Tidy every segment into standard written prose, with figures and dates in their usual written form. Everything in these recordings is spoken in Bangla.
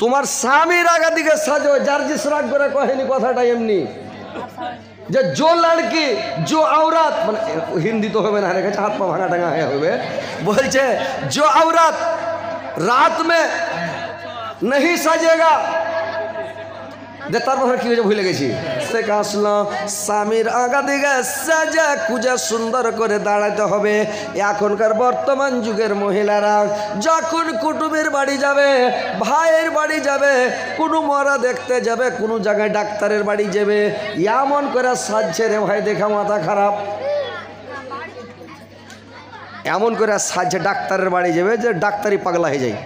তোমার স্বামীর আগা দিকে সাজো জার্জিস রাগ করে কহেনি কথাটা এমনি যে जो लड़की जो औरत মানে হিন্দি তো হবে না রে হাত পা ভাঙা টাঙা হবে বলছে जो औरत रात में नहीं सजेगा যে তারপর কি হয়েছে ভুলে গেছি সে কাসলো স্বামীর আগা দিকে সাজা কুজা সুন্দর করে দাঁড়াতে হবে। এখনকার বর্তমান যুগের মহিলারা যখন কুটুমের বাড়ি যাবে, ভাইয়ের বাড়ি যাবে, কোনো মরা দেখতে যাবে, কোনো জায়গায় ডাক্তারের বাড়ি যাবে, এমন করে সাজছে রে ভাই দেখা মাথা খারাপ। এমন করে সাজছে ডাক্তারের বাড়ি যাবে যে ডাক্তারি পাগলা হয়ে যায়।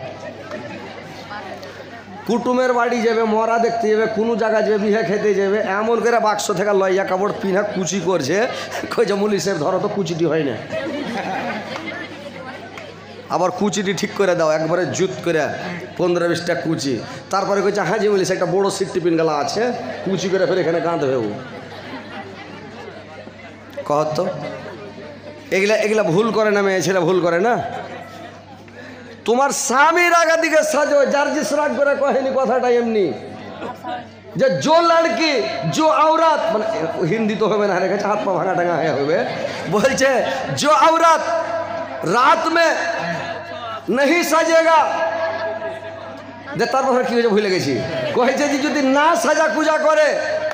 কুটুমের বাড়ি যাবে, মরা দেখতে যাবে, কোনো জায়গায় যাবে, বিহে খেতে যাবে, এমন করে বাক্স থেকে লইয়া কাপড় পিনা কুচি করছে। কইছে মুলি সাহেব ধরো তো কুচিটি হয় না, আবার কুচিটি ঠিক করে দাও একবারে জুত করে 15-20টা কুচি। তারপরে কইছে হ্যাঁ যে মুলি একটা বড় সিট টিফিন গেলা আছে, কুচি করে ফের এখানে গাঁধ ভেবু কহত। এগুলা ভুল করে না, মেয়ে ছেলে ভুল করে না। তোমার স্বামীর আগা দিকে সাজো জার্জিস রাগ করে কহেনি কথাটা এমনি যে जो लड़की जो औरत মানে হিন্দি তো হবে না রে হাত পা ভাঙা টাঙা হবে বলছে जो औरत रात में नहीं सजेगा যে তারপর কি হয়েছে ভুলে গেছি কহেছে যে যদি না সাজা পূজা করে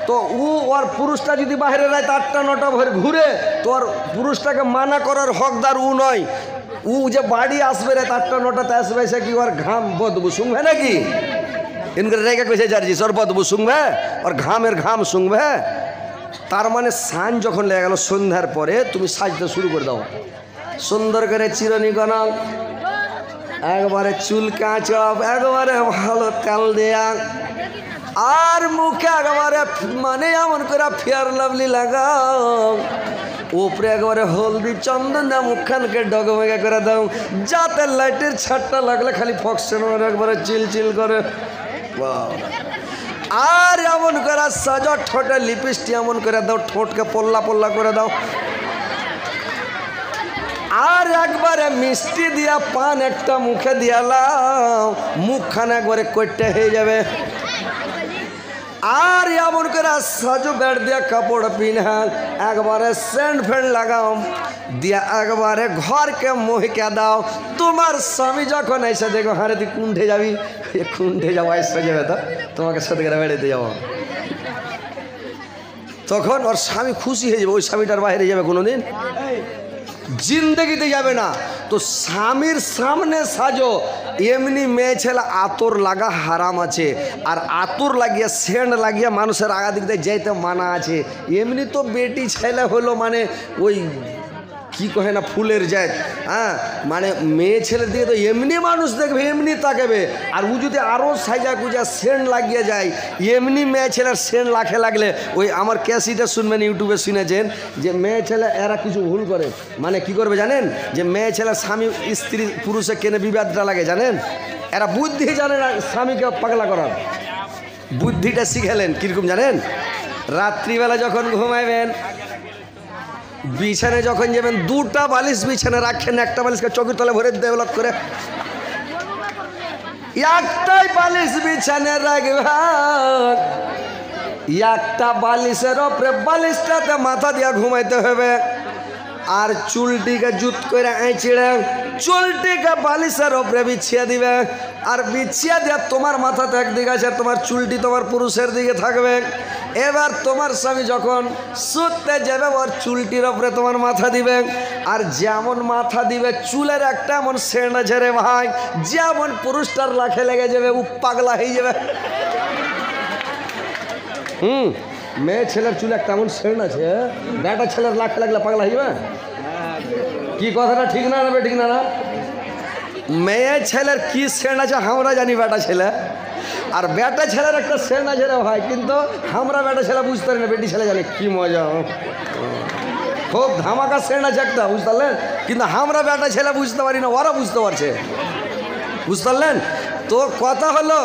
তো ও আর পুরুষটা যদি বাইরে রায় 8টা-9টা ভরে ঘুরে তো আর পুরুষটাকে মানা করার হকদার ও নয়। ও যে বাড়ি আসবে রে 8টা-9টাতে আসবে সে কি ওর ঘাম বদবু শুনবে নাকি? ইনকে রেখে কইছে জার্জিস ওর বদবু শুনবে, ওর ঘামের ঘাম শুনবে। তার মানে সান যখন লেগে গেল সন্ধ্যার পরে তুমি সাজতে শুরু করে দাও, সুন্দর করে চিরনি গনক, একবারে চুল কাঁচপ, একবারে ভালো তেল দেয়া, আর মুখে একবারে মানে এমন করে ফেয়ার লাভলি লাগাও, উপরে একবারে হলদি চন্দন দেওয়া, মুখখানকে ডগমগে করে দাও যাতে লাইটের ছাটটা লাগলে খালি ফক্সেন একবারে চিল চিল করে। আর এমন করে সাজা ঠোঁটে লিপস্টিক এমন করে দাও, ঠোঁটকে পল্লা পল্লা করে দাও, আর একবারে মিষ্টি দিয়া পান একটা মুখে দিয়ালাও, মুখখানে একবারে কইটে হয়ে যাবে। আর এমন করে সাজু বেড় দিয়া কাপড় পিনহাল, একবারে সেন্ট ফেন্ট লাগাও দিয়া একবারে ঘরকে মোহিকা দাও। তোমার স্বামী যখন এসে দেখো হারে তুই কুণ্ঠে যাবি, কুণ্ঠে যাবো এসে যাবে তো তোমাকে সাথে করে বেড়াতে যাবো, তখন ওর স্বামী খুশি হয়ে যাবে। ওই স্বামীটার বাইরে যাবে কোনোদিন জিন্দগিতে যাবে না। তো স্বামীর সামনে সাজো। এমনি মেয়ে ছেলে আতর লাগা হারাম আছে, আর আতর লাগিয়ে সেন্ট লাগিয়ে মানুষের আগা দিক দিয়ে যেতে মানা আছে। এমনি তো বেটি ছেলে হলো মানে ওই কি কহে না ফুলের জাত, হ্যাঁ মানে মেয়ে ছেলের দিকে তো এমনি মানুষ দেখবে, এমনি তাকাবে। আর ও যদি আরও সাজা গুজা সেন্ট লাগিয়ে যায়, এমনি মেয়ে ছেলের সেন্ট লাখে লাগলে ওই আমার ক্যাসিটা শুনবেন, ইউটিউবে শুনেছেন যে মেয়ে ছেলে এরা কিছু ভুল করে, মানে কি করবে জানেন, যে মেয়ে ছেলে স্বামী স্ত্রী পুরুষে কেনে বিবাদটা লাগে জানেন, এরা বুদ্ধি জানে না স্বামীকে পাগলা করার, বুদ্ধিটা শিখেলেন কীরকম জানেন। রাত্রিবেলা যখন ঘুমাইবেন, বিছানে যখন যাবেন, 2টা বালিশ বিছানে রাখেন, একটা বালিশকে চোখের তলে ভরে ডেভেলপ করে, একটাই বালিশ বিছানে রাখবেন, একটা বালিশের ওপরে বালিশটাতে মাথা দিয়া ঘুমাইতে হবে। আর চুলটিকে জুত করে আঁচিড়ে চুলটিকে বালিশের ওপরে বিছিয়ে দিবে, আর বিছিয়ে দিয়ে তোমার মাথাতে একদিকে আছে, তোমার চুলটি তোমার পুরুষের দিকে থাকবে। এবার তোমার স্বামী যখন শুতে যাবে ওর চুলটির ওপরে তোমার মাথা দিবে, আর যেমন মাথা দিবে চুলের একটা এমন সেন্ট আছে রে ভাই, যেমন পুরুষটার লাখে লেগে যাবে, ও পাগলা হয়ে যাবে। মেয়ে ছেলের চুলে একটা এমন সেন্ট আছে, বেটা ছেলের লাখে লাগলে পাগলা হয়ে যাবে। কি কথাটা ঠিক না না ঠিক না না? মেয়ে ছেলের কি সেন্ট আছে আমরা জানি, বেটা ছেলে আর বেটা ছেলের একটা সেন্ট আছে রে ভাই, কিন্তু আমরা বেটা ছেলে বুঝতে পারি না, বেটি ছেলে জানে কি মজা, খুব ধামাকা সেন্ট আছে একটা, বুঝতে পারলেন, কিন্তু আমরা বেটা ছেলে বুঝতে পারি না, ওরা বুঝতে পারছে, বুঝতে পারলেন। তো কথা হলো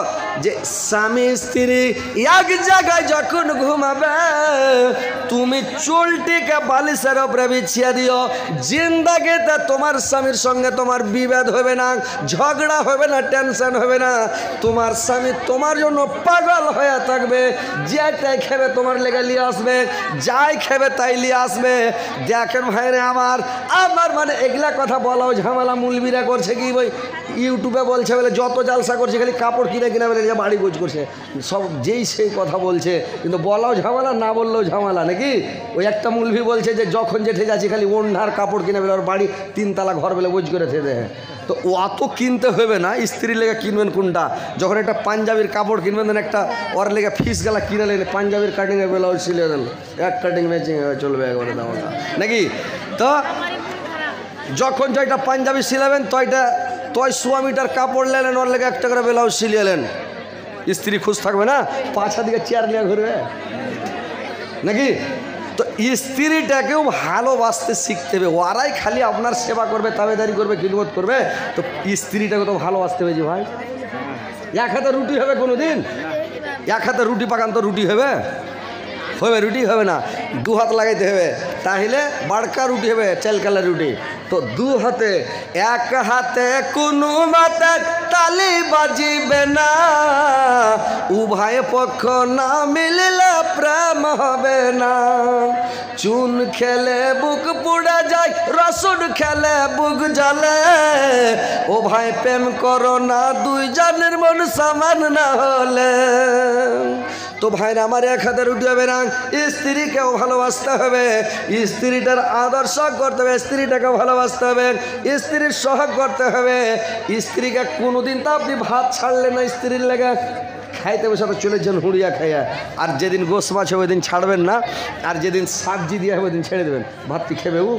যে স্বামী স্ত্রী এক জায়গায় যখন ঘুমাবে তুমি চুলটিকে বালিশের উপরে বিছিয়ে দিও। জিন্দাগিতে তোমার স্বামীর সঙ্গে তোমার বিভেদ হবে না, ঝগড়া হবে না, টেনশন হবে না। তোমার স্বামী তোমার জন্য পাগল হয়ে থাকবে। যেটাই খেবে তোমার লেগে নিয়ে আসবে, যাই খেবে তাই নিয়ে আসবে। দেখেন ভাইরে আমার মানে এগুলা কথা বলাও ঝামেলা। মুলবিরা করছে কি ওই ইউটিউবে বলছে বলে যত জালসা করছে খালি কাপড় কিনে কিনে বলে বাড়ি গোজ করছে, সব যেই সেই কথা বলছে, কিন্তু বলাও ঝামেলা, না বললেও ঝামেলা নাকি। ওই একটা মুলভি বলছে যে যখন যেঠে যাচ্ছি খালি ওনার কাপড় কিনে বেলে ওর বাড়ি 3 তালা ঘর বেলে বোঝ করে থেকে দেয়। তো অত কিনতে হবে না, স্ত্রীর লেগে কিনবেন কোনটা? যখন একটা পাঞ্জাবির কাপড় কিনবেন দেন একটা ওর লেগে ফিস গেলা কিনে নেন, পাঞ্জাবির কাটিংয়ের বেলা ওই সিলিয়ে দেন, এক কাটিং ম্যাচিং চলবে একবারে দামটা নাকি। তো যখন যেটা পাঞ্জাবি সিলাবেন তয় 100 মিটার কাপড় নেলেন, ওর লেগে একটা করে ব্লাউজ সিলিয়েলেন। স্ত্রী খুশ থাকবে না? পাছা দিকে চেয়ার নিয়ে ঘুরবে নাকি। তো স্ত্রীটাকেও ভালোবাসতে শিখতে হবে। ওরাই খালি আপনার সেবা করবে, তাবেদারি করবে, খিদমত করবে, তো স্ত্রীটাকে তো ভালোবাসতে হবে। যে ভাই এক হাতে রুটি হবে কোনো দিন? এক হাতে রুটি পাকান তো রুটি হবে? রুটি হবে না, 2 হাত লাগাইতে হবে, তাহলে বাড়কা রুটি হবে, চালকালা রুটি। তো 2 হাতে, এক হাতে কোনো মাতে তালি বাজিবে না, উভয় পক্ষ না মিললে প্রেম হবে না। চুন খেলে বুক পুড়ে যায়, রসুন খেলে বুক জ্বলে, ও ভাই প্রেম করো না, 2 জনের মন সমান না হলে। তো ভাইরা আমার এক হাতে রুটি হবে না, স্ত্রীকেও ভালোবাসতে হবে, স্ত্রীটার আদর্শ করতে হবে, স্ত্রীটাকেও ভালোবাসতে হবে, স্ত্রীর সহগ করতে হবে। স্ত্রীকে কোনোদিন তো আপনি ভাত ছাড়লেন না স্ত্রীর লেগে, খাইতে বসে তো চলেছেন হুড়িয়া খাইয়া। আর যেদিন গোস মাছ হবে ওই দিন ছাড়বেন না, আর যেদিন সবজি দিয়ে হবে ওই দিন ছেড়ে দেবেন। ভাতটি খেবে ও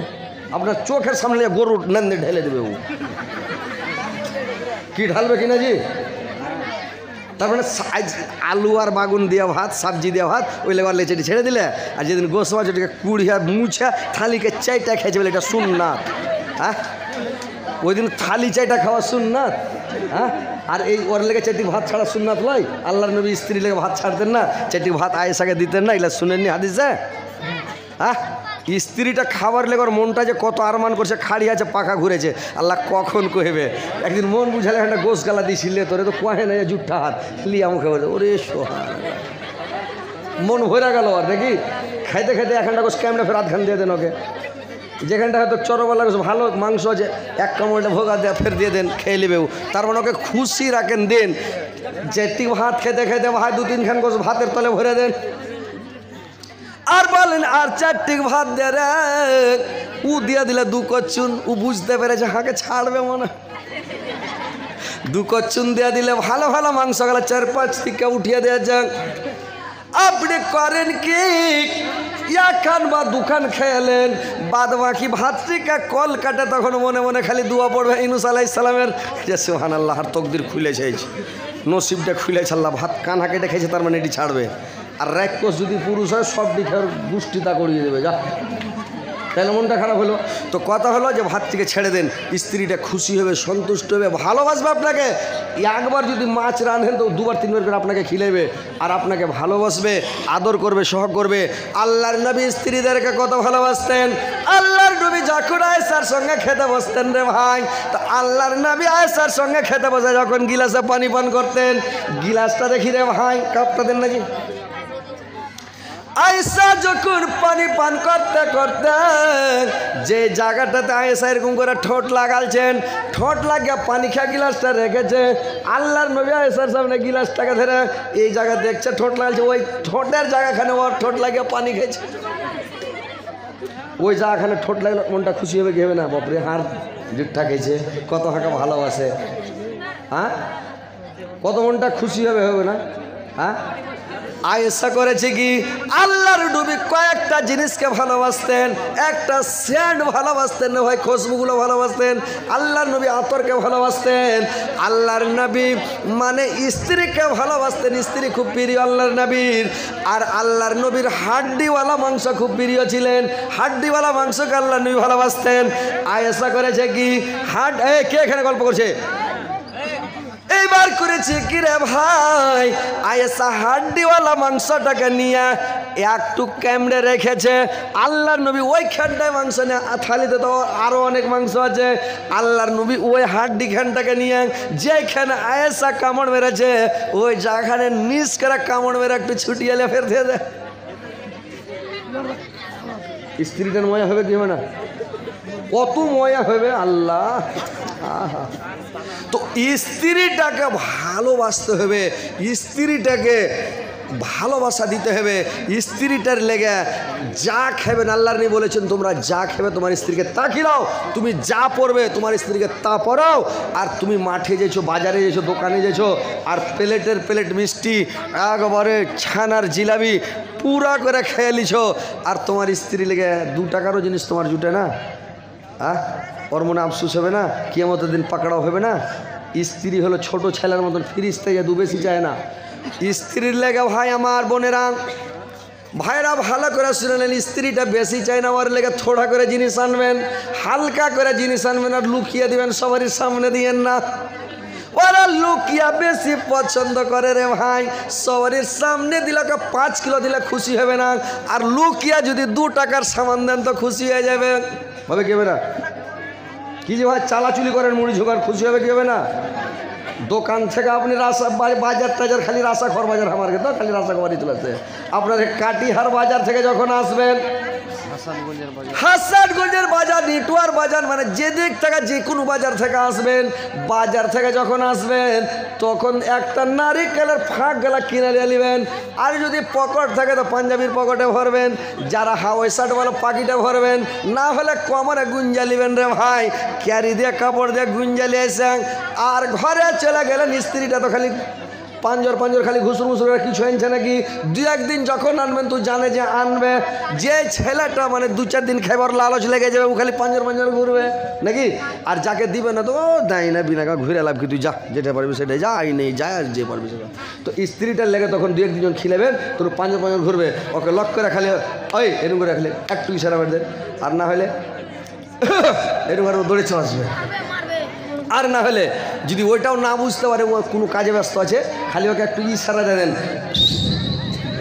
আপনার চোখের সামনে গরুর নন্দে ঢেলে দেবে। ও কি ঢালবে কিনা জি? তার মানে আলু আর বাগুন দেওয়া ভাত, সবজি দেওয়া ভাত, ওই লেবার লেচেটি ছেড়ে দিলে। আর যেদিন গোস মাছ ওটাকে কুড়িয়া মুছা থালিকে চাইটা খাইছে বলে এটা সুন্নাত। হ্যাঁ, ওই দিন থালি চাইটা খাওয়া সুন্নাত। হ্যাঁ, আর এই ওর লেগে 4টি ভাত ছাড়া সুন্নাত লয়। আল্লাহর নবী স্ত্রী লেগে ভাত ছাড়তেন না, 4টি ভাত আয়েশাকে দিতেন না, এগুলা শুনেননি হাদিসে? হ্যাঁ, স্ত্রীটা খাবার লেগে মনটা যে কত আরমান করছে, খাড়ি আছে, পাখা ঘুরেছে, আল্লাহ কখন কহেবে। একদিন মন বুঝালে একটা গোস গালা দিয়েছিলে, তোরে তো কহে না জুট্টা হাত লিয়া মুখে বলছে, ওরে সোহান, মন ভরে গেল। আর দেখি খাইতে খাইতে এখানটা গোস ক্যামেরা ফের আধখান দিয়ে দেন ওকে। যেখানটা হয়তো চরবালা ভালো মাংস আছে, 1 কামড়টা ভোগা দেয়া ফের দিয়ে দেন, খেয়ে নেবেও। তার মানে ওকে খুশি রাখেন, দেন। যেটি ভাত খেতে খেতে ভাই 2-3 খান গোস ভাতের তলে ভরে দেন, আর বলেন আর 4টি ভাত দে রে, ও দিয়ে দিলে 2 কচ্চুন। ও বুঝতে পেরেছে হাঁকে ছাড়বে মনে, 2 কচ্চুন দিয়ে দিলে ভালো ভালো মাংস গেলে 4-5 টিকা উঠিয়ে দেওয়া যাক। আপনি করেন কি, 1 খান বা 2 খান খেলেন, বাদ বাকি ভাতটিকে কল কাটে, তখন মনে মনে খালি দোয়া পড়বে ইউনূস আলাইহিস সালামের, যে সুবহানাল্লাহ, আর তকদির খুলেছে, নসিবটা খুলেছে, আল্লাহ ভাত কানা কেটে খেয়েছে, তার মানে এটি ছাড়বে। আর রাক্ষস যদি পুরুষ হয় সব দিকে গোষ্ঠীতা করিয়ে দেবে, যা তাহলে মনটা খারাপ হলো। তো কথা হলো যে ভাতটিকে ছেড়ে দেন, স্ত্রীটা খুশি হবে, সন্তুষ্ট হবে, ভালোবাসবে আপনাকে। একবার যদি মাছ রাঁধেন তো 2-3 বার করে আপনাকে খিলাইবে, আর আপনাকে ভালোবাসবে, আদর করবে, সহগ করবে। আল্লাহর নবী স্ত্রীদেরকে কত ভালোবাসতেন। আল্লাহর নবী যখন আয়েশার সঙ্গে খেতে বসতেন রে ভাই, তো আল্লাহর নবী আয়েশার সঙ্গে খেতে বসে যখন গিলাসে পানি পান করতেন, গিলাসটা দেখি রে ভাই, কাপটা দেন নাকি, আয়েশা যখন পানি পান করতে করতে যে জায়গাটাতে আয়েশা এরকম করে ঠোঁট লাগালছেন, ঠোঁট লাগিয়ে পানি খেয়ে গিলাসটা রেখেছে, আল্লাহর নবী আয়েশার সামনে গিলাসটাকে ধরে এই জায়গা দেখছে ঠোঁট লাগালছে, ওই ঠোঁটের জায়গাখানে ওর ঠোঁট লাগিয়ে পানি খেয়েছে। ওই জায়গাখানে ঠোঁট লাগলে মনটা খুশি হবে কি হবে না? বাপরে, হাড় জিটটা খেয়েছে, কত হাঁকা ভালোবাসে। হ্যাঁ, কত মনটা খুশি হবে, হবে না? হ্যাঁ, আয়েশা করেছে কি, আল্লাহর নবী কয়েকটা জিনিসকে ভালোবাসতেন। একটা সেন্ট ভালোবাসতেন না ভাই, খুশবুগুলো ভালোবাসতেন। আল্লাহর নবী আতরকে ভালোবাসতেন। আল্লাহর নবী মানে স্ত্রীকে ভালোবাসতেন, স্ত্রী খুব প্রিয় আল্লাহর নবীর। আর আল্লাহর নবীর হাড্ডিওয়ালা মাংস খুব প্রিয় ছিলেন, হাড্ডিওয়ালা মাংসকে আল্লাহর নবী ভালোবাসতেন। আয়েশা করেছে কি, কে এখানে গল্প করছে? এই এইবার করেছে কি রে ভাই, আয়েশা হাড্ডিওয়ালা মাংসটাকে নিয়ে একটু ক্যামড়ে রেখেছে। আল্লাহর নবী ওইখানটায় মাংস নিয়ে, থালিতে তো আরও অনেক মাংস আছে, আল্লাহর নবী ওই হাড্ডি খানটাকে নিয়ে যেখানে আয়েশা কামড় মেরেছে ওই জায়গানে নিচ করে কামড় মেরে একটু ছুটিয়ে এলে ফের দিয়ে দেয়। স্ত্রীটার মজা হবে কি হবে না? কত মজা হবে আল্লাহ। তো স্ত্রীটাকে ভালোবাসতে হবে, স্ত্রীটাকে ভালোবাসা দিতে হবে। স্ত্রীটার লেগে যা খাবেন, আল্লাহর নবী বলেছেন তোমরা যা খাবে তোমার স্ত্রীকে তা খিলাও, তুমি যা পরবে তোমার স্ত্রীকে তা পরাও। আর তুমি মাঠে যেছো, বাজারে যেছো, দোকানে যেছো, আর প্লেটের প্লেট মিষ্টি একবারে ছানার জিলাপি পুরা করে খেয়ে লিছো, আর তোমার স্ত্রী লেগে 2 টাকারও জিনিস তোমার জুটে না, ওর মনে আফসোস হবে না? কিয়ামতের দিন পাকড়াও হবে না? স্ত্রী হলো ছোট ছেলের মতন ফিরিস্তে দু বেশি চায় না। স্ত্রীর লেগে ভাই আমার বোনেরা ভাইরা ভালো করে শুনে নেন, স্ত্রীটা বেশি চায় না, ওর লেগে থোড়া করে জিনিস আনবেন, হালকা করে জিনিস আনবেন, আর লুকিয়ে দিবেন, সবারই সামনে দিয়েন না। ওরা লুকিয়া বেশি পছন্দ করে রে ভাই, সবারই সামনে দিলে 5 কিলো দিলে খুশি হবে না, আর লুকিয়া যদি 2 টাকার সামান দেন তো খুশি হয়ে যাবে। হবে কি হবে না? কি যে ভাই চালাচুলি করেন মুড়ি ঝোকার, খুশি হবে কি হবে না? দোকান থেকে আপনি রাসা বাজার টাজার, খালি রাসাখর বাজার আমার তো খালি রাসাখবরই চলেছে। আপনার কাটিহার বাজার থেকে যখন আসবেন, হাসানগঞ্জের বাজার, নিটুয়ার বাজার, মানে যেদিক থেকে যে কোনো বাজার থেকে আসবেন, বাজার থেকে যখন আসবেন তখন একটা নারিকেলের ফাঁক গেলা কিনে নিয়ে নেবেন। আর যদি পকেট থাকে তো পাঞ্জাবির পকেটে ভরবেন, যারা হাওয়াই শার্টওয়ালা পাখিটা ভরবেন, না হলে কোমরে গুঞ্জা নেবেন রে ভাই, ক্যারি দিয়ে কাপড় দিয়ে গুঞ্জা নিয়ে এসেন। আর ঘরে চলে গেলেন, স্ত্রীটা তো খালি পাঞ্জর খালি ঘুসুর মুসুর কিছু আনছে নাকি, 2-1 দিন যখন আনবেন তো জানে যে আনবে, যে ছেলেটা মানে 2-4 দিন খাইবার লালচ লেগে যাবে, ও খালি পাঞ্জর ঘুরবে নাকি। আর যাকে দিবে না তো ও দেয় না, বিনা ঘুরে লাভ কি, তুই যা যেটা পারবি সেটাই যা, আই নেই যা, আর যে পারবি সেটা। তো স্ত্রীটার লেগে তখন 2-1 দিন খিলেবেন, তোর পাঞ্জর ঘুরবে, ওকে লক করে খালি ওই এরকম করে রাখলে একটু ইশারা মেরে দেন, আর না হলে এরকম করে দৌড়ে চলে আসবে। আর না হলে যদি ওইটাও না বুঝতে পারে, ও কোনো কাজে ব্যস্ত আছে, খালি ওকে একটু ইশারা দেন,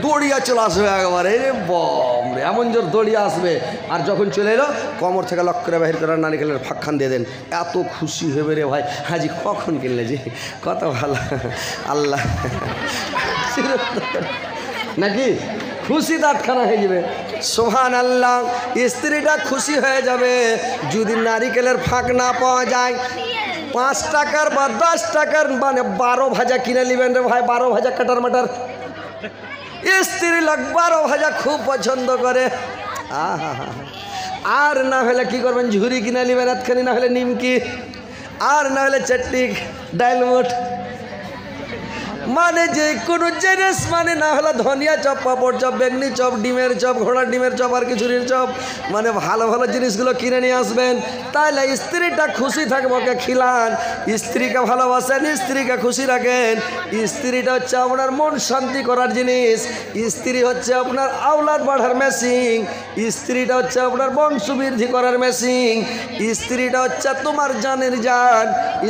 দৌড়িয়া চলে আসবে একেবারে, বম এমন জোর দৌড়িয়ে আসবে। আর যখন চলে এলো কোমর থেকে লক করে বাহির করে নারিকেলের ফাঁকখান দিয়ে দেন, এত খুশি হবে রে ভাই, হাজি কখন কিনলে যে, কত ভালো আল্লাহ নাকি, খুশি দাঁতখানা হয়ে যাবে। সোহান আল্লাহ, স্ত্রীটা খুশি হয়ে যাবে। যদি নারিকেলের ফাঁক না পাওয়া যায়, 5 টাকার বা 10 টাকার মানে 12 ভাজা কিনে নেবেন রে ভাই, 12 ভাজা কাটার মাটার। স্ত্রী লোক 12 ভাজা খুব পছন্দ করে। আর না হলে কি করবেন, ঝুরি কিনে নেবেন একখানি, না হলে নিমকি, আর না হলে চাটনি ডাইলমুট, মানে যে কোনো জিনিস, মানে না হলে ধনিয়া চপ, পাপড় চপ, বেগনি চপ, ডিমের চপ, ঘোড়ার ডিমের চপ, আর খিচুড়ির চপ, মানে ভালো ভালো জিনিসগুলো কিনে নিয়ে আসবেন। তাহলে স্ত্রীটা খুশি থাকবে, ওকে খিলান। স্ত্রীকে ভালোবাসেন, স্ত্রীকে খুশি রাখেন। স্ত্রীটা হচ্ছে আপনার মন শান্তি করার জিনিস, স্ত্রী হচ্ছে আপনার আওলাদ বাড়ার মেশিন, স্ত্রীটা হচ্ছে আপনার বংশ বৃদ্ধি করার মেশিন, স্ত্রীটা হচ্ছে তোমার জানের জান,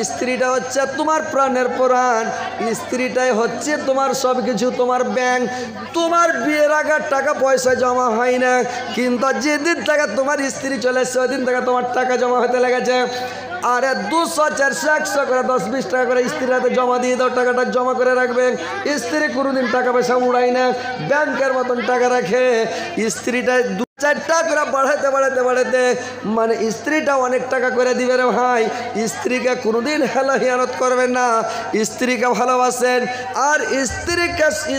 স্ত্রীটা হচ্ছে তোমার প্রাণের প্রাণ, স্ত্রীটা হচ্ছে তোমার সব কিছু, তোমার ব্যাংক। তোমার বিয়ের আগের টাকা পয়সা জমা হয় না, কিন্তু যেদিন থেকে তোমার স্ত্রী চলে এসছে ওই দিন থেকে তোমার টাকা জমা হতে লেগেছে। আরে 200, 400, 100 করে 10-20 টাকা করে স্ত্রীর হাতে জমা দিয়ে দাও, টাকাটা জমা করে রাখবেন। স্ত্রী কোনোদিন টাকা পয়সা উড়াই না, ব্যাংকের মতন টাকা রাখে। স্ত্রীটা 2-4 টাকা করে বাড়াতে মানে স্ত্রীটা অনেক টাকা করে দিবে রে ভাই। স্ত্রীকে কোনোদিন হেলা হিয়ানত করবেন না, স্ত্রীকে ভালোবাসেন আর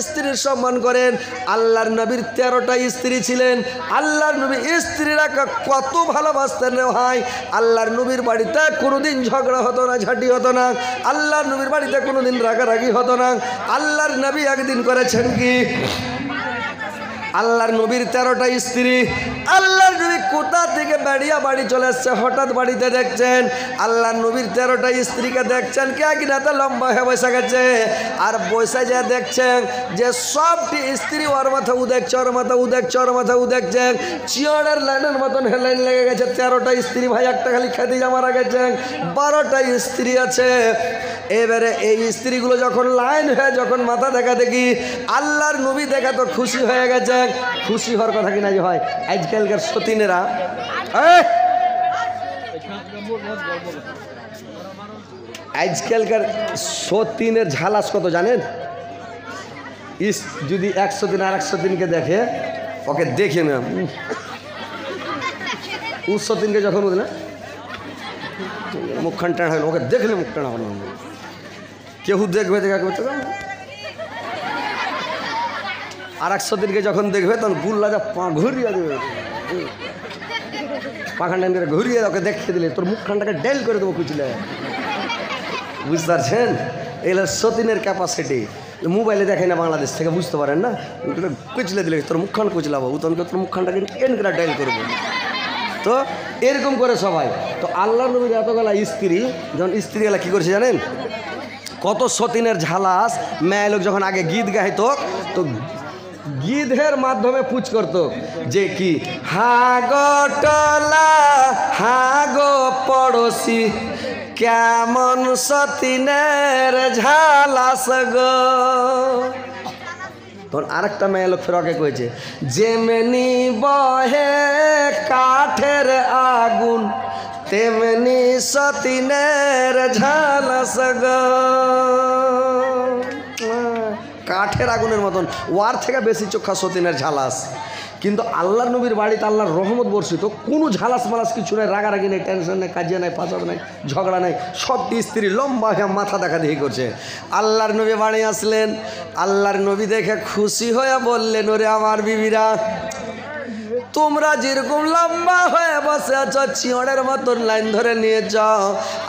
স্ত্রীর সম্মান করেন। আল্লাহর নবীর 13টা স্ত্রী ছিলেন। আল্লাহর নবী স্ত্রীরা কত ভালোবাসতেন রে ভাই। আল্লাহর নবীর বাড়িতে কোনোদিন ঝগড়া হতো না, ঝাঁটি হতো না। আল্লাহর নবীর বাড়িতে কোনোদিন রাগারাগি হতো না। আল্লাহর নবী একদিন করেছেন কি, আল্লাহর নবীর 13টা স্ত্রী, আল্লাহর নবী কোথা থেকে বেড়িয়া বাড়ি চলে এসছে, হঠাৎ বাড়িতে দেখছেন আল্লাহ নবীর 13টা স্ত্রীকে দেখছেন কে কিনা তো লম্বা হয়ে বসে গেছে। আর বসে যা দেখছেন যে সবটি স্ত্রী ওর মাথা উ দেখছে, ওর মাথা উ দেখছে, ওর মাথা উ দেখছেন, চিয়রের লাইনের মতন হেলাইন লেগে গেছে। 13টা স্ত্রী ভাই, একটা খালি খাদিজা মারা গেছেন, 12টা স্ত্রী আছে। এবারে এই স্ত্রীগুলো যখন লাইন হয়ে যখন মাথা দেখা দেখি আল্লাহর নবী দেখা তো খুশি হয়ে গেছে। খুশি হওয়ার কথা কিনা যে হয় আজকালকার সতীনেরা, আজকালকার সতীনের ঝালাস কত জানেন? যদি 100 দিন আর 100 দিনকে দেখে, ওকে দেখে না সতীনকে যখন বুঝলে মুখখান টানা হয়, ওকে দেখলে মুখ টানা হলো। কেউ দেখবে দেখা করতে আর 100 দিনকে যখন দেখবে তখন গুল্লা যা পা ঘুরিয়ে দেবে, পাখান টান করে ঘুরিয়ে ওকে দেখিয়ে দিলে তোর মুখখানটাকে ডেল করে দেবো কুচলে। বুঝতে পারছেন? এগুলো সতীনের ক্যাপাসিটি। মোবাইলে দেখে না বাংলাদেশ থেকে, বুঝতে পারেন না, কুচলে দিলে তোর মুখখান কুচলাবো, তখন তোর মুখখানটাকে এন করে ডেল করবো। তো এরকম করে সবাই। তো আল্লাহ নবীর এতগুলা স্ত্রী, যখন স্ত্রীগুলা কী করেছে জানেন? কত সতীনের ঝালাস। মেয়ে লোক যখন আগে গীত গাইতো তো গীতের মাধ্যমে পুজ করতো যে কি হাগো টলা হাগো পড়োশি কেমন সতীনের ঝালাস গো। তখন আরেকটা মেয়ে লোক ফের আগে কয়েছে যেমনি বহে কাঠের আগুন তেমনি সতীনের ঝালাস গো। কাঠের আগুনের মতন, ওয়ার থেকে বেশি চোখা সতীনের ঝালাস। কিন্তু আল্লাহর নবীর বাড়িতে আল্লাহর রহমত বর্ষিত, কোনো ঝালাস মালাস কিছু নেই, রাগারাগি নেই, টেনশন নেই, কাজিয়া নেই, ফাসাদ নেই, ঝগড়া নেই। সবটি স্ত্রী লম্বা হয়ে মাথা দেখা দেখি করছে। আল্লাহর নবী বাড়ি আসলেন, আল্লাহর নবী দেখে খুশি হয়ে বললেন ওরে আমার বিবিরা, তোমরা যেরকম লম্বা হয়ে বসে আছো চিয়ড়ের মতন লাইন ধরে নিয়েছ,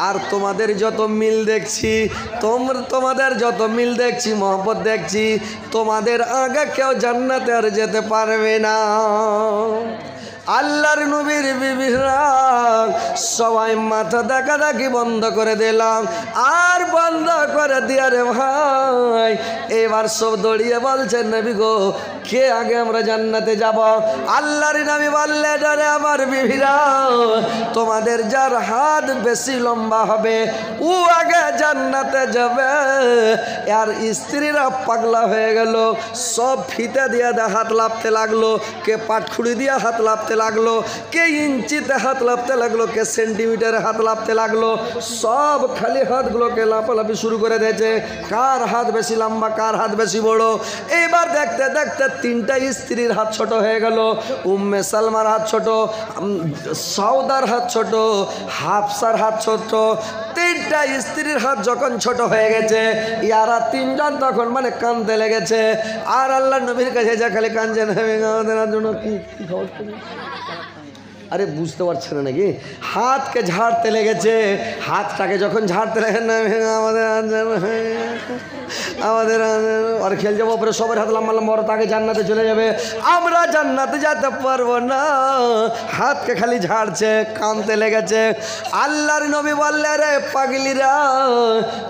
আর তোমাদের যত মিল দেখছি, তোমাদের যত মিল দেখছি, মহব্বত দেখছি, তোমাদের আগে কেউ জান্নাতে আর যেতে পারবে না। আল্লাহর নবীর বিবিরা সবাই মাথা দেখা দেখি বন্ধ করে দিলাম। আর বন্ধ করে দিয়া রে ভাই এবার সব দৌড়িয়ে বলছেন নবী গো কে আগে আমরা জান্নাতে যাব? আল্লাহর নবী বললেন আরে আমার বিবিরা, তোমাদের যার হাত বেশি লম্বা হবে ও আগে জান্নাতে যাবে। আর স্ত্রীরা পাগলা হয়ে গেল, সব ফিতে দিয়ে হাত লাপতে লাগলো, কে পাটখুড়ি দিয়ে হাত লাপতে লাগলো, কে ইঞ্চিতে হাত লাপতে লাগলো, কে সেন্টিমিটারে হাত লাপতে লাগলো। সব খালি হাতগুলোকে লাপালাপি শুরু করে দিয়েছে, কার হাত বেশি লম্বা, কার হাত বেশি বড়। এইবার দেখতে দেখতে 3টা স্ত্রীর হাত ছোট হয়ে গেল। উম্মে সালমার হাত ছোট, সৌদার হাত ছোট, হাফসার হাত ছোট। 3টা স্ত্রীর হাত যখন ছোট হয়ে গেছে, ইয়ারা 3জন তখন মানে কাঁদতে লেগেছে। আর আল্লাহ নবীর কাছে যা খালি কাঁদছে আমাদের জন্য কি খবর। আরে বুঝতে পারছে না নাকি? হাতকে ঝাড়তে লেগেছে। হাতটাকে যখন ঝাড়তে লেগে আমাদের আর খেল যাবো, পরে সবার হাত লম্বা লম্বা, ওরা তাকে জান্নাতে চলে যাবে, আমরা জান্নাতে যেতে পারবো না। হাতকে খালি ঝাড়ছে, কাঁদতে লেগেছে। আল্লাহর নবী বললে রে পাগলিরা,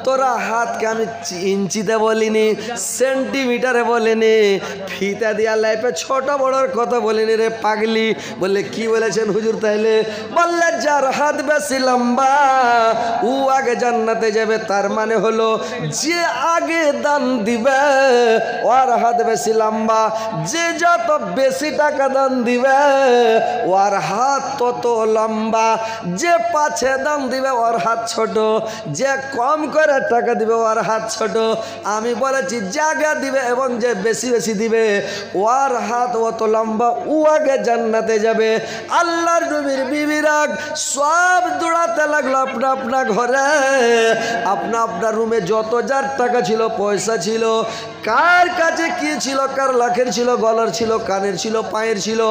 তোরা হাতকে আমি ইঞ্চিতে বলিনি, সেন্টিমিটারে বলিনি, ফিতা দিয়া লাইফে ছোট বড়োর কথা বলিনি রে পাগলি। বললে কি বলেছেন হুজুর তাইলে? বললে যার হাত বেশি লম্বা ও আগে জান্নাতে যাবে। তার মানে হলো যে আগে দান দিবে ওর হাত বেশি লম্বা, যে যত বেশি টাকা দান দিবে ওর হাত তত লম্বা, যে পাছে দান দিবে ওর হাত ছোট, যে কম করে টাকা দিবে ওর হাত ছোট। আমি বলেছি জায়গা দিবে এবং যে বেশি বেশি দিবে ওর হাত অত লম্বা, ও আগে জান্নাতে যাবে। আল্লাহর নবীর বিবিরা সব দৌড়াতে লাগলো আপনা আপনা ঘরে, আপনা আপনার রুমে। যত যার টাকা ছিল, পয়সা ছিল, কার কাছে কি ছিল, কার লাখের ছিল, গলার ছিল, কানের ছিল, পায়ের ছিল,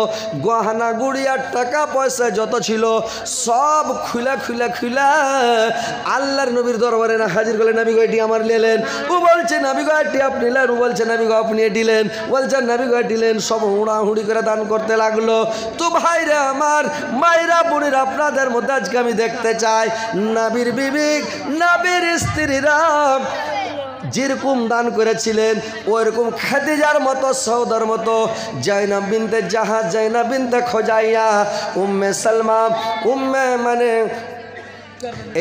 গহনা গুড়িয়ার টাকা পয়সা যত ছিল সব খুলা খুলা খুলা আল্লাহর নবীর দরবারে না হাজির করলেন। নবী গো এটি আমার নিলেন। ও বলছে নবী গো এটি আপনি নিলেন, ও বলছে নবী গো আপনি দিলেন, বলছেন নবী গো দিলেন। সব হুড়াহুড়ি করে দান করতে লাগলো। তো ভাইরা আমার আমার মায়েরা বোনেরা, আপনাদের মধ্যে আজকে আমি দেখতে চাই নবীর বিবি, নবীর স্ত্রীরা যেরকম দান করেছিলেন ওইরকম খাদিজার মতো, সৌদার মতো, জাইনাব বিনতে জাহাজ, জাইনাব বিনতে খোজাইয়া, উম্মে সালমা, উম্মে মানে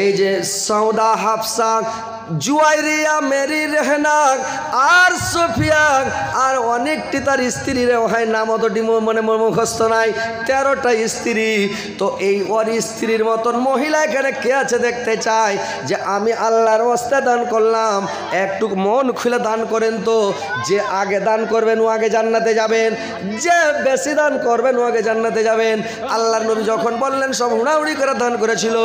এই যে সৌদা, হাফসা, জুয়াইরিয়া, মেরি, রেহনা আর সোফিয়া আর অনেকটি তার স্ত্রীর হয় নাম অত মানে মুখস্থ নাই, 13টা স্ত্রী। তো এই ওর স্ত্রীর মতন মহিলা এখানে কে আছে দেখতে চাই যে আমি আল্লাহর ওয়াস্তে দান করলাম, একটু মন খুলে দান করেন তো। যে আগে দান করবেন ও আগে জান্নাতে যাবেন, যে বেশি দান করবেন ও আগে জান্নাতে যাবেন। আল্লাহর নবী যখন বললেন সব হুড়াহুড়ি করে দান করেছিল,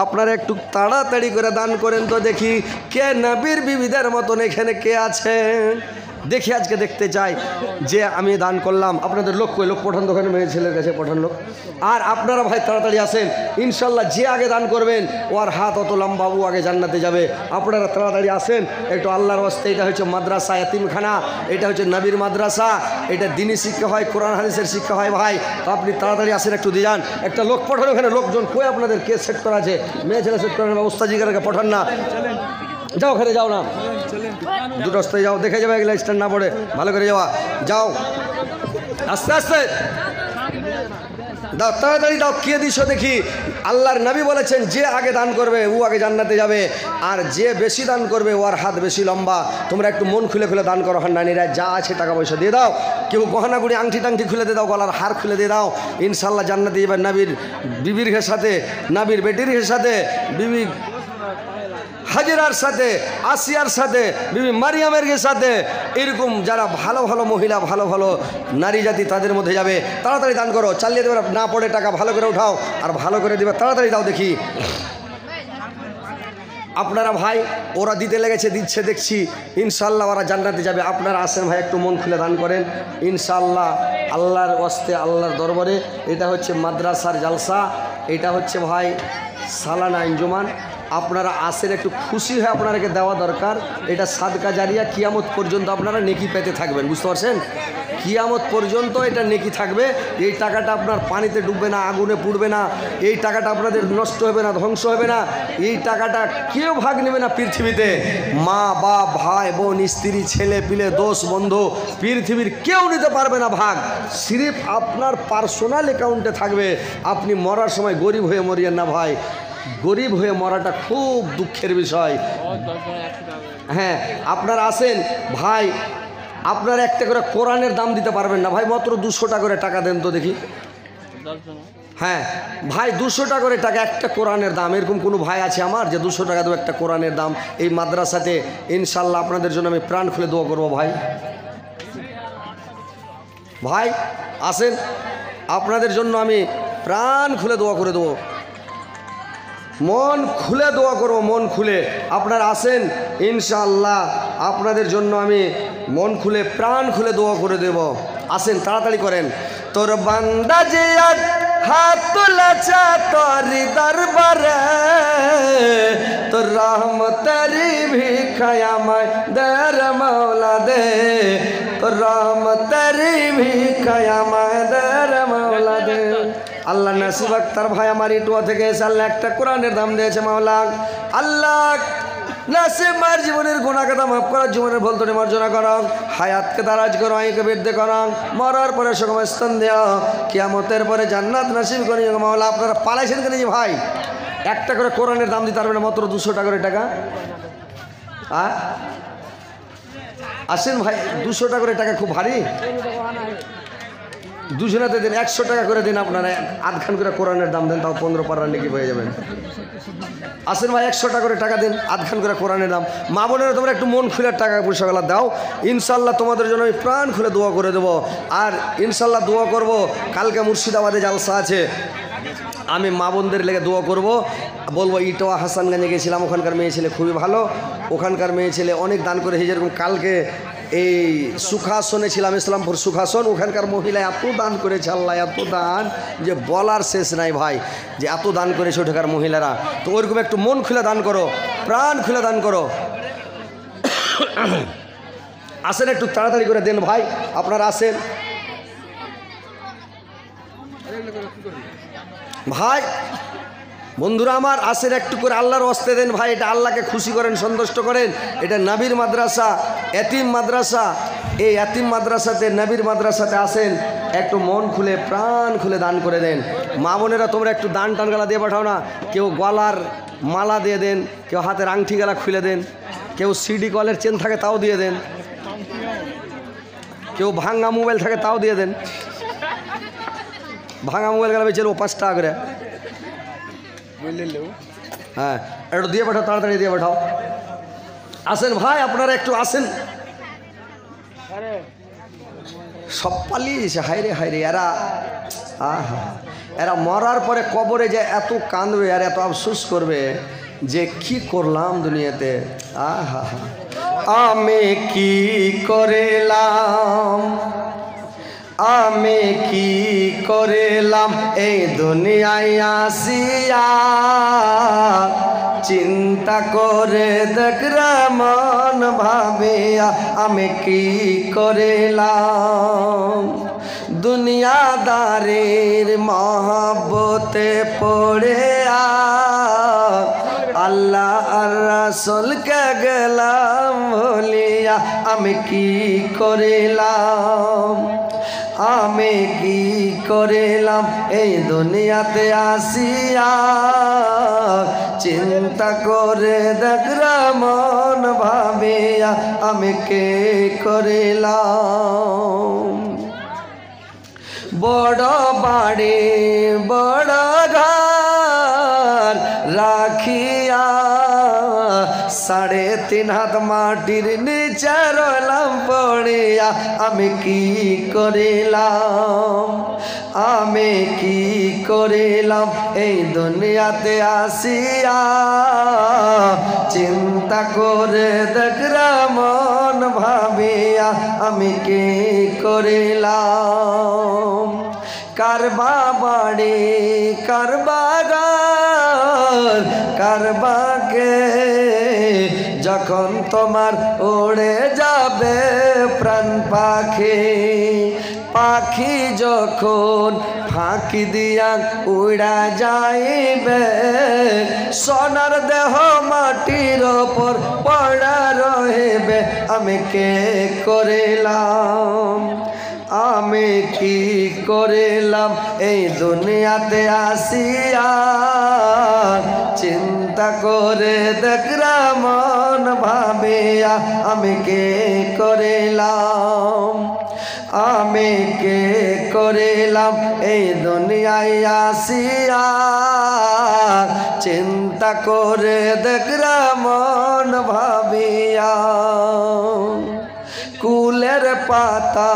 আপনারা একটু তাড়াতাড়ি করে দান করেন তো দেখি কে নবীর বিবিদের মতন এখানে কে আছেন দেখি। আজকে দেখতে চাই যে আমি দান করলাম। আপনাদের লোক কই? লোক পাঠান দোকানে, মেয়ে ছেলের কাছে পাঠান লোক। আর আপনারা ভাই তাড়াতাড়ি আসেন, ইনশাল্লাহ যে আগে দান করবেন ওর হাত অত লম্বা, ও আগে জান্নাতে যাবে। আপনারা তাড়াতাড়ি আসেন একটু আল্লাহর ওয়াস্তে। এটা হচ্ছে মাদ্রাসা, এতিমখানা, এটা হচ্ছে নবীর মাদ্রাসা, এটা দিনী শিক্ষা হয়, কোরআন হাদিসের শিক্ষা হয় ভাই। তো আপনি তাড়াতাড়ি আসেন, একটু দিয়ে যান। একটা লোক পাঠানো, এখানে লোকজন কই আপনাদের? কে সেট করা আছে? মেয়ে ছেলে সেট করার ব্যবস্থা জিজ্ঞাসা পাঠান না, যাও ওখানে যাও না, দুটো রাস্তায় যাও, দেখে যাবে এগুলো স্ট্যান্ড না পড়ে, ভালো করে যাওয়া, যাও আস্তে আস্তে দাও, তাড়াতাড়ি দাও। কে দিছো দেখি? আল্লাহর নবী বলেছেন যে আগে দান করবে ও আগে জান্নাতে যাবে, আর যে বেশি দান করবে ওর হাত বেশি লম্বা। তোমরা একটু মন খুলে খুলে দান করো, হান্নানিরা যা আছে টাকা পয়সা দিয়ে দাও। কেউ গহনাগুড়ি, আংটি টাংটি খুলে দিয়ে দাও, গলার হার খুলে দিয়ে দাও। ইনশাল্লাহ জান্নাতে যাবে নবীর বিবির সাথে, নবীর বেটির সাথে, বিবি হাজেরার সাথে, আসিয়ার সাথে, বিবি মারিয়ামের সাথে, এরকম যারা ভালো ভালো মহিলা, ভালো ভালো নারী জাতি তাদের মধ্যে যাবে। তাড়াতাড়ি দান করো, চালিয়ে দেবে না পড়ে টাকা, ভালো করে উঠাও আর ভালো করে দেবে, তাড়াতাড়ি দাও দেখি। আপনারা ভাই ওরা দিতে লেগেছে, দিচ্ছে দেখছি, ইনশাল্লাহ ওরা জান্নাতে যাবে। আপনারা আসেন ভাই, একটু মন খুলে দান করেন ইনশাল্লাহ আল্লাহর ওয়াস্তে, আল্লাহর দরবারে। এটা হচ্ছে মাদ্রাসার জালসা, এটা হচ্ছে ভাই সালানা আঞ্জুমান। আপনারা আসেন, একটু খুশি হয়ে আপনাদেরকে দেওয়া দরকার। এটা সাদকা জারিয়া, কিয়ামত পর্যন্ত আপনারা নেকি পেতে থাকবেন, বুঝতে পারছেন? কিয়ামত পর্যন্ত এটা নেকি থাকবে। এই টাকাটা আপনার পানিতে ডুববে না, আগুনে পুড়বে না, এই টাকাটা আপনাদের নষ্ট হবে না, ধ্বংস হবে না। এই টাকাটা কেউ ভাগ নেবে না পৃথিবীতে, মা বাপ, ভাই বোন, স্ত্রী, ছেলে পিলে, দোষ বন্ধু, পৃথিবীর কেউ নিতে পারবে না ভাগ। সিরিফ আপনার পার্সোনাল অ্যাকাউন্টে থাকবে। আপনি মরার সময় গরিব হয়ে মরিয়েন না ভাই, গরিব হয়ে মরাটা খুব দুঃখের বিষয়। হ্যাঁ, আপনারা আসেন ভাই, আপনারা একটা করে কোরআনের দাম দিতে পারবেন না ভাই, মাত্র 200 টাকা করে টাকা দেন তো দেখি। হ্যাঁ ভাই, 200 টাকা করে টাকা একটা কোরআনের দাম। এরকম কোনো ভাই আছে আমার যে 200 টাকা দেবো একটা কোরআনের দাম? এই মাদ্রাসাতে ইনশাল্লাহ আপনাদের জন্য আমি প্রাণ খুলে দোয়া করবো ভাই। ভাই আসেন, আপনাদের জন্য আমি প্রাণ খুলে দোয়া করে দেবো, মন খুলে দোয়া করবো, মন খুলে। আপনারা আসেন ইনশাআল্লাহ, আপনাদের জন্য আমি মন খুলে প্রাণ খুলে দোয়া করে দেব। আসেন তাড়াতাড়ি করেন। তোর বান্দা যে আজ হাত তুলেছে তোর দরবারে, তোর রহমতেরি ভিখায় আমায় দের মাওলা দে, তোর রহমতেরি ভিখায় আমায় দের মাওলা দে। আল্লাহ নাসিব আক্তার ভাই আমার ইটুয়া থেকে এসে আল্লাহ একটা কোরআনের দাম দিয়েছে মাওলা। আল্লাহ নাসিব মার জীবনের গুনাহ কথা মাফ করার, জীবনের ভুল ত্রুটি মার্জনা করো, হায়াতকে দারাজ করো, আয়কে বৃদ্ধি করো, মরার পরে সুখম স্থান দেও, কিয়ামতের পরে জান্নাত নাসিব করি মাওলা। আপনারা পালাইছেন কেন যে ভাই? একটা করে কোরআনের দাম দিতে পারবেন না, মাত্র 200 টাকা করে টাকা। আসেন ভাই, 200 টাকা করে টাকা খুব ভারী। দুজনাতে দিন 100 টাকা করে দিন, আপনারা আধখান করে কোরআনের দাম দেন, তাও 15 পারা নাকি হয়ে যাবেন। আসেন ভাই, 100 টাকা করে টাকা দিন, আধখান করে কোরআনের দাম। মা বোনেরা তোমরা একটু মন খুলে টাকা পয়সাগুলো দাও, ইনশাল্লাহ তোমাদের জন্য আমি প্রাণ খুলে দোয়া করে দেবো। আর ইনশাল্লাহ দোয়া করব, কালকে মুর্শিদাবাদে জালসা আছে, আমি মা বোনদের লেগে দোয়া করব, বলবো ইটোয়া হাসানগঞ্জে গেছিলাম, ওখানকার মেয়ে ছেলে খুবই ভালো, ওখানকার মেয়ে ছেলে অনেক দান করেছে। যেরকম কালকে এই সুখাসনে ছিলাম, ইসলামপুর সুখাসন, ওখানকার মহিলা এত দান করেছে, আল্লাহ এত দান যে বলার শেষ নাই ভাই, যে এত দান করেছে ওখানকার মহিলারা। তো ওইরকম একটু মন খুলে দান করো, প্রাণ খুলে দান করো। আসেন একটু তাড়াতাড়ি করে দেন ভাই, আপনারা আসেন। ভাই বন্ধুরা আমার, আসেন একটু করে আল্লাহর ওয়াস্তে দেন ভাই, এটা আল্লাহকে খুশি করেন, সন্তুষ্ট করেন। এটা নবীর মাদ্রাসা, এতিম মাদ্রাসা। এই এতিম মাদ্রাসাতে, নবীর মাদ্রাসাতে আসেন, একটু মন খুলে প্রাণ খুলে দান করে দেন। মা বোনেরা তোমরা একটু দান টান গালা দিয়ে পাঠাও না। কেউ গলার মালা দিয়ে দেন, কেউ হাতের আংটি গালা খুলে দেন, কেউ সিডি কলের চেন থাকে তাও দিয়ে দেন, কেউ ভাঙা মোবাইল থাকে তাও দিয়ে দেন। ভাঙা মোবাইল গেলে বেচে 5 টাকা করে। হ্যাঁ, একটু দিয়ে পাঠাও, তাড়াতাড়ি দিয়ে পাঠাও। আসেন ভাই, আপনারা একটু আসেন। সব পালিয়েছে, হাইরে হাইরে। এরা এরা মরার পরে কবরে যে এত কাঁদবে আর এত আফসোস করবে যে কি করলাম দুনিয়াতে। আমি কি করিলাম, আমি কি করিলাম এই দুনিয়ায় আসিয়া, চিন্তা করে দেখরা মন ভাবিয়া, আমি কি করিলাম। দুনিয়াদারির মহব্বতে পড়িয়া আল্লাহ আর রাসূলকে গেলাম ভুলিয়া, আমি কি করিলাম, আমি কি করিলাম এই দুনিয়াতে আসিয়া, চিন্তা করে দেখরা মন ভাবিয়া, আমি কে করিলাম। বড় বাড়ি বড় ঘর রাখিয়া, 3.5 হাত মাটির নিচে রইলাম পড়িয়া, আমি কি করিলাম, আমি কি করিলাম এই দুনিয়াতে আসিয়া, চিন্তা করে দেখরা মন ভাবিয়া, আমি কি করিলাম। কারবা বাড়ি কারবা ঘর কারবাকে, যখন তোমার উড়ে যাবে প্রাণ পাখি, পাখি যখন ফাঁকি দিয়া উড়া যাইবে, সোনার দেহ মাটির ওপর পড়া রহিবে, আমি কে করিলাম, আমি কি করিলাম এই দুনিয়াতে আসিয়া, চিন্তা করে দেখরা মন ভাবিয়া, আমি কে করিলাম, আমি কে করিলাম এই দুনিয়ায় আসিয়া, চিন্তা করে দেখরা মন ভাবিয়া। কুলের পাতা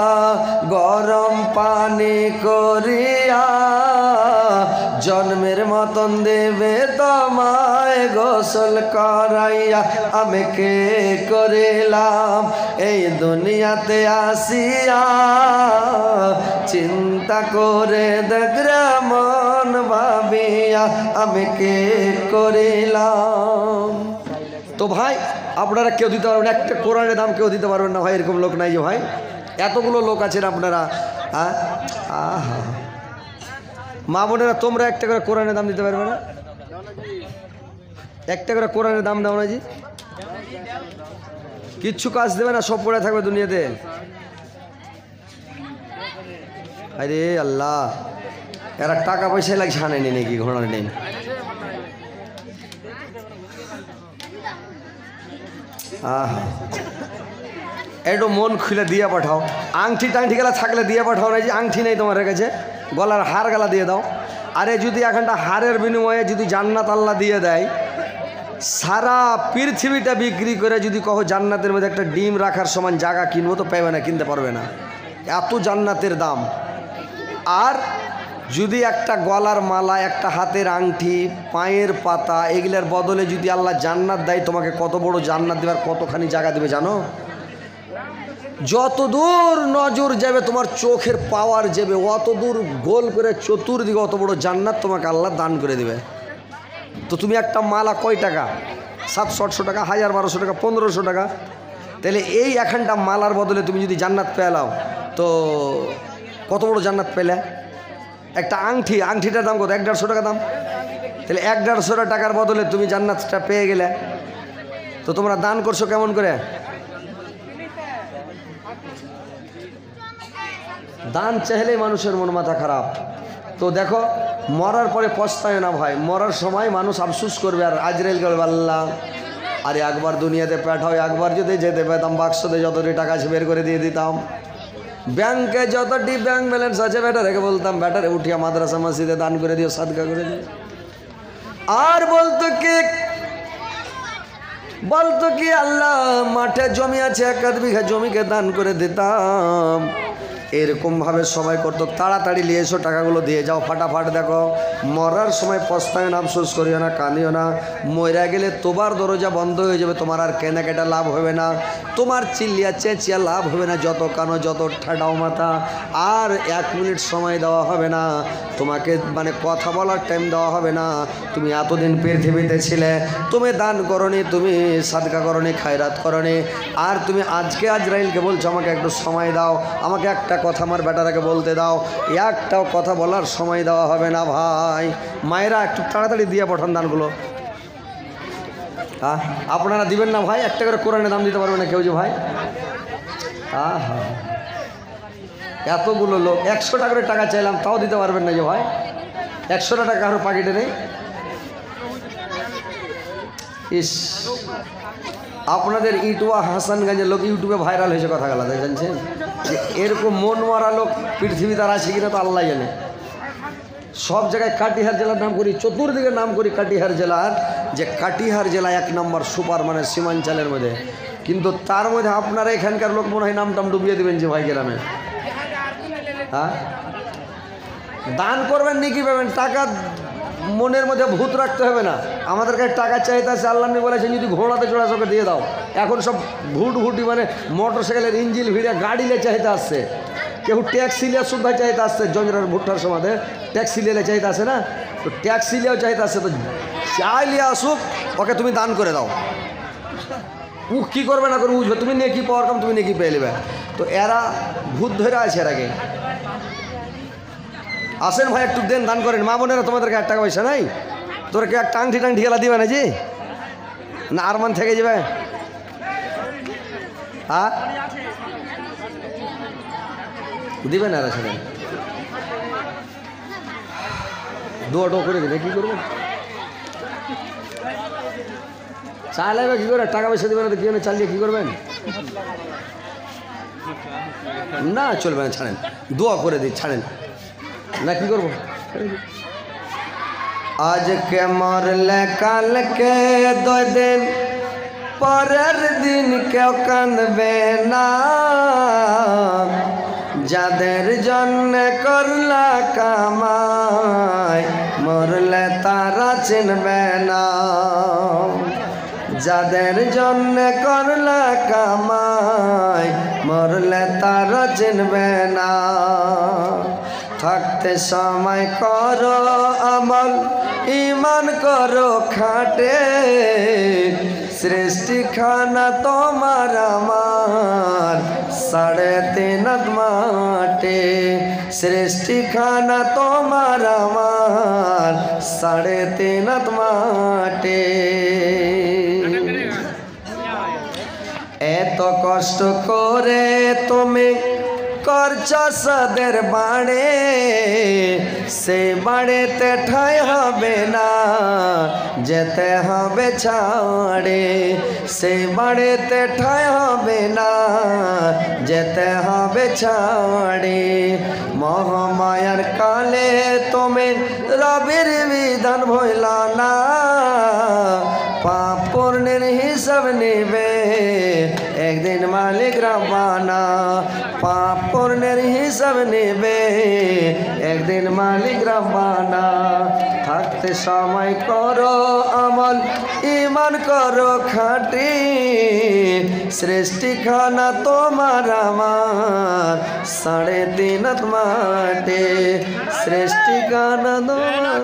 গরম পানি করিয়া, জন্মের মতন দেবে তোমায় গোসল করাইয়া, আমি কে করিলাম এই দুনিয়াতে আসিয়া, চিন্তা করে দেখরা মন ভাবিয়া, আমি কে করিলাম। তো ভাই আপনারা কেউ দিতে পারবেন, একটা কোরআনের দাম কেউ দিতে পারবেন না ভাই, এরকম লোক নাই যে ভাই, এতগুলো লোক আছেন আপনারা। মা বোনেরা তোমরা একটা করে কোরআনের দাম দিতে পারবে না? একটা করে কোরআনের দাম দাও না জি, কিচ্ছু কাজ দেবে না, সব পড়ে থাকবে দুনিয়াতে। আরে আল্লাহ, এরা টাকা পয়সায় লাগছে আনেনি নাকি, ঘোড়া নেই। একটু মন খুলে দিয়ে পাঠাও। আংটি টাংটি গেলা থাকলে দিয়ে পাঠাও না, যে আংটি নেই তোমার কাছে, গলার হার গেলা দিয়ে দাও। আরে যদি এখানটা হারের বিনিময়ে যদি জান্নাত আল্লাহ দিয়ে দেয়, সারা পৃথিবীটা বিক্রি করে যদি কहो জান্নাতের মধ্যে একটা ডিম রাখার সমান জায়গা কিনবো, তো পাবে না, কিনতে পারবে না, এত জান্নাতের দাম। আর যদি একটা গলার মালা, একটা হাতের আংটি, পায়ের পাতা, এগুলোর বদলে যদি আল্লাহ জান্নাত দেয়, তোমাকে কত বড় জান্নাত দেবার কতখানি জায়গা দেবে জানো? যত দূর নজর যাবে, তোমার চোখের পাওয়ার যাবে, অত দূর গোল করে চতুর্দিকে অত বড় জান্নাত তোমাকে আল্লাহ দান করে দেবে। তো তুমি একটা মালা কয় টাকা? 700-800 টাকা, 1000-1200 টাকা, 1500 টাকা। তাহলে এই এখানটা মালার বদলে তুমি যদি জান্নাত পেলাও, তো কত বড় জান্নাত পেলে? একটা আংটি, আংটিটার দাম কত? 150 টাকা দাম। তাহলে 150 টাকার বদলে তুমি জান্নাতটা পেয়ে গেলে। তো তোমরা দান করছো কেমন করে? দান চাইলেই মানুষের মন মাথা খারাপ। তো দেখো, মরার পরে পস্তায় না ভাই, মরার সময় মানুষ আফসুস করবে। আর আজরাইল বলবে, আল্লাহ আরে একবার দুনিয়াতে পাঠাও, একবার যদি যেতে পেতাম বাক্সতে যতটি টাকা আছে বের করে দিয়ে দিতাম, ব্যাংকে যতটি ব্যাংক ব্যালেন্স আছে বেটারে বলতাম, বেটারে উঠিয়া মাদ্রাসা মসজিদে দান করে দিও, সাদকা করে দিও। আর বলতো কি আল্লাহ মাঠে জমি আছে 1 বিঘা জমিকে দান করে দিতাম। এরকমভাবে সবাই করতো। তাড়াতাড়ি নিয়ে এসো, টাকাগুলো দিয়ে যাও ফাটাফাট। দেখো, মরার সময় পস্তায় না, আফসোস করিও না, কাঁদিও না। মরে গেলে তোমার দরজা বন্ধ হয়ে যাবে, তোমার আর কেনাকাটা লাভ হবে না, তোমার চিল্লিয়া চেঁচিয়া লাভ হবে না, যত কানো যত ঠাডাও মাথা। আর 1 মিনিট সময় দেওয়া হবে না তোমাকে, মানে কথা বলার টাইম দেওয়া হবে না। তুমি এতদিন পৃথিবীতে ছিলে, তুমি দান করনি, তুমি সাদকা করনি, খায়রাত করনি, আর তুমি আজকে আজরাইলকে বলছো আমাকে একটু সময় দাও, আমাকে একটা কথা আমার বেটারাকে বলতে দাও। একটাও কথা বলার সময় দেওয়া হবে না ভাই। মায়েরা একটু তাড়াতাড়ি দিয়ে পাঠান দানগুলো। হ্যাঁ, আপনারা দিবেন না ভাই? একটা করে কোরআনে দাম দিতে পারবে না কেউ যে ভাই? হ্যাঁ, এতগুলো লোক 100 টাকা করে টাকা চাইলাম, তাও দিতে পারবেন না যে ভাই? 100 টাকা কারোর পাকেটে নেই। ইস, আপনাদের ইটুয়া হাসানগঞ্জের লোক ইউটিউবে ভাইরাল হয়েছে কথা গেলা, জানছেন? যে এরকম মন মারা লোক পৃথিবীতে আর আছে কিনা তো আল্লাহ জানে। সব জায়গায় কাটিহার জেলার নাম করি, চতুর্দিকে নাম করি কাটিহার জেলার, যে কাটিহার জেলা 1 নম্বর সুপার, মানে সীমাঞ্চলের মধ্যে। কিন্তু তার মধ্যে আপনারা এখানকার লোক মনে হয় নামটাম ডুবিয়ে দেবেন যে ভাই গ্রামে। হ্যাঁ, দান করবেন নাকি পাবেন, টাকা মনের মধ্যে ভূত রাখতে হবে না। আমাদের কাছে টাকা চাইতে আছে, আল্লাহ নবী বলেছেন যদি ঘোড়াতে চড়া সবকে দিয়ে দাও। এখন সব ভুটি মানে মোটর সাইকেলের ইঞ্জিল ভিড়ে গাড়িলে চাইতে আসছে, কেউ ট্যাক্সি লিয়ে সুদ্ধা চাইতে আসছে। জঞ্জরার ভুট্টার সমাধে ট্যাক্সি লিয়ে চাইতে আসে না, তো ট্যাক্সি লিয়েও চাইতে আসছে। তো চাই লিয়ে আসুক, ওকে তুমি দান করে দাও। ও কী করবে না করে বুঝবে, তুমি নেকি পাওয়ার কাম তুমি নেকি পেয়ে নেবে। তো এরা ভূত ধরে আছে, এর আগে আসেন ভাই একটু দেন, দান করেন। মা বোনেরা তোমাদেরকে 1 টাকা পয়সা নাই, তোরা কি একটা আংটি টাংটি গেলা দিবে না জি? না আরমান থেকে যাবে? হ্যাঁ, দিবেন আর সেখানে দোয়াটো করে দিবে। কী করবেন? চালাইবে কী করে? টাকা পয়সা দেবেন না তো কী জন্য চালিয়ে কী করবেন? না চলবে না, ছাড়েন, দোয়া করে দিই, ছাড়েন না, কি করবো? আজকে মরলে কালকে 2 দিন, পরের দিন কেউ কাঁদবে না। যাদের জন্য করলা কামাই, মরলে তারা চিনবে না। যাদের জন্য করলা কামাই, মরলে তারা চিনবে না। থাকতে সময় করো আমল, ঈমান করো খাটে, সৃষ্টিখানা তোমার আমার 3.5 মাঠে। সৃষ্টিখানা তোমার আমার 3.5 মাঠে। এত কষ্ট করে তুমি করছো সাদের বাড়ে, সে বাড়িতে ঠাই হবে না, যেতে হবে ছাড়ে। সে বাড়িতে ঠাই হবে না, যেতে হবে ছাড়ে। মহামায়ার কালে তুমি রবির বিধান ভইলা না, পাপ পুণ্যের হিসাব নেবে একদিন মালিক রব্বানা। পাপ পুণ্যের হিসাব নেবে একদিন মালিক রব্বানা। থাকতে সময় করো আমল, ঈমান করো খাঁটি, সৃষ্টিখানা তোমার আমার 3.5 মাঠে। সৃষ্টিখানা তোমার।